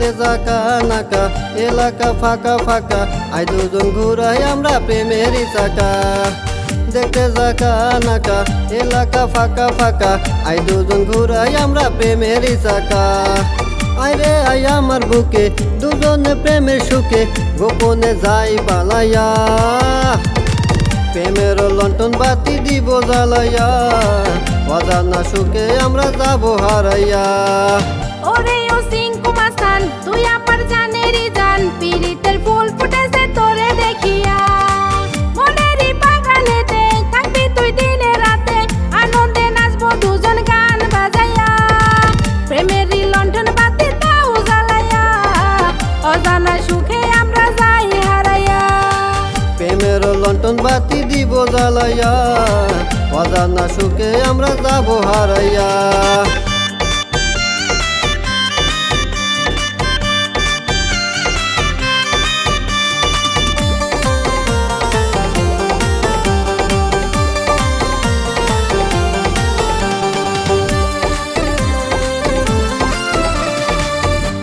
দেখতে জাকা নাকা এলাকা ফাঁকা ফাঁকা আই দুজন ঘুরাই আমরা প্রেমেরই চাকা দেখতে জাকা নাকা এলাকা ফাঁকা ফাঁকা আই দুজন ঘুরাই আমরা প্রেমেরই চাকা আইরে আই আমার বুকে দুজনে প্রেমের সুখে গোপনে যাই পালাইয়া প্রেমের লন্ঠন বাতি দিব জ্বালাইয়া অজানা সুখে আমরা যাব হারাইয়া ওরে ও সিংকু মাস্তান তুই আমার জানেরই জান পিরিতের ফুল ফুটেছে তোরে দেখিয়া মনেরই বাগানেতে থাকবি তুই দিনে রাতে আনন্দে নাচবো দুজন গান বাজাইয়া প্রেমেরই লন্ঠন বাতি দাও জ্বালাইয়া অজানা সুখে আমরা যাই হারাইয়া প্রেমের লন্ঠন বাতি দিব জ্বালাইয়া অজানা সুখে আমরা যাব হারাইয়া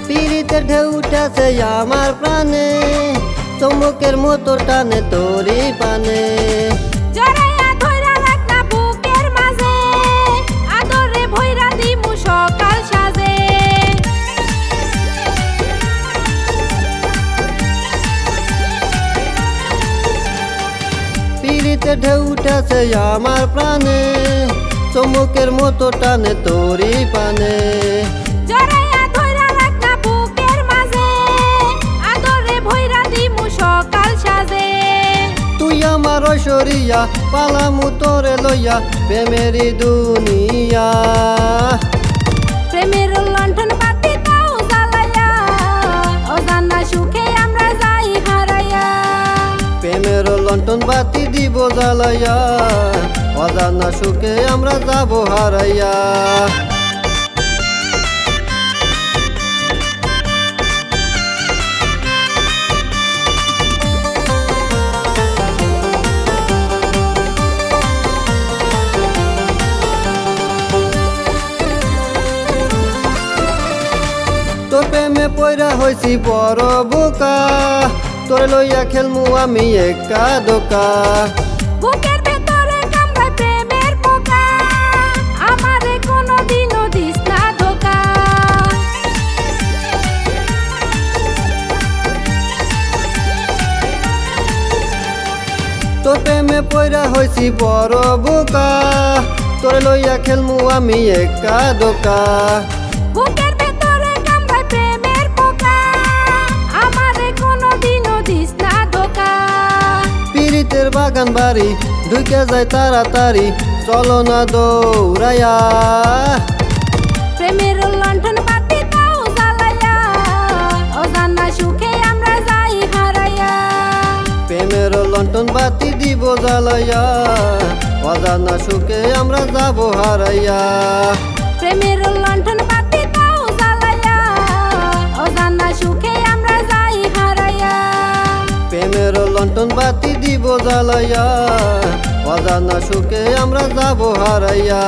পিরিতের ঢেউ উঠেছে আমার প্রাণে চমকের মতো টানে তোরই পানে জড়াইয়া ধইরা রাখ না বুকের মাঝে আদরে ভইরা দিমু সকাল সাজে পিরিতে ঢেউ উঠেছে আমার প্রাণে চমকের মতো টানে তোরই পানে জড়াইয়া ধইরা রাখ না বুকের মাঝে আদরে ভইরা দিমু সকাল সাজে তুই আমার ঐশ্বরিয়া পালামু তোরে লইয়া প্রেমেরই দুনিয়া প্রেমের লণ্ঠন বাতি দাও জ্বালাইয়া অজানা সুখে আমরা যাই হারাইয়া প্রেমের লন্ঠন বাতি দিব জ্বালাইয়া অজানা সুখে আমরা যাব হারাইয়া তোর প্রেমে পয়রা হইছি বড় বোকা তোরে লইয়া খেলমু আমি একা দোকা বুকের ভেতরে কামড়ায় প্রেমের পোকা আমারে কোনোদিনও দিস না ধোকা তোর প্রেমে পয়রা হইছি বড় বোকা তোরে লইয়া খেলমু আমি একা দোকা বুকের ভেতরে কামড়ায় প্রেমের পোকা আমারে কোনোদিনও দিস না ধোকা পিরিতের বাগান বাড়ি ঢুকে যায় তাড়াতাড়ি চলো না দৌড়াইয়া প্রেমের লণ্ঠন বাতি দাও জ্বালাইয়া অজানা সুখে আমরা যাই হারাইয়া প্রেমের লন্ঠন বাতি দিব জ্বালাইয়া অজানা সুখে আমরা যাব হারাইয়া প্রেমের লণ্ঠন বাতি দাও জ্বালাইয়া অজানা সুখে আমরা যাই হারাইয়া প্রেমের লন্ঠন বাতি দিব জ্বালাইয়া অজানা সুখে আমরা যাব হারাইয়া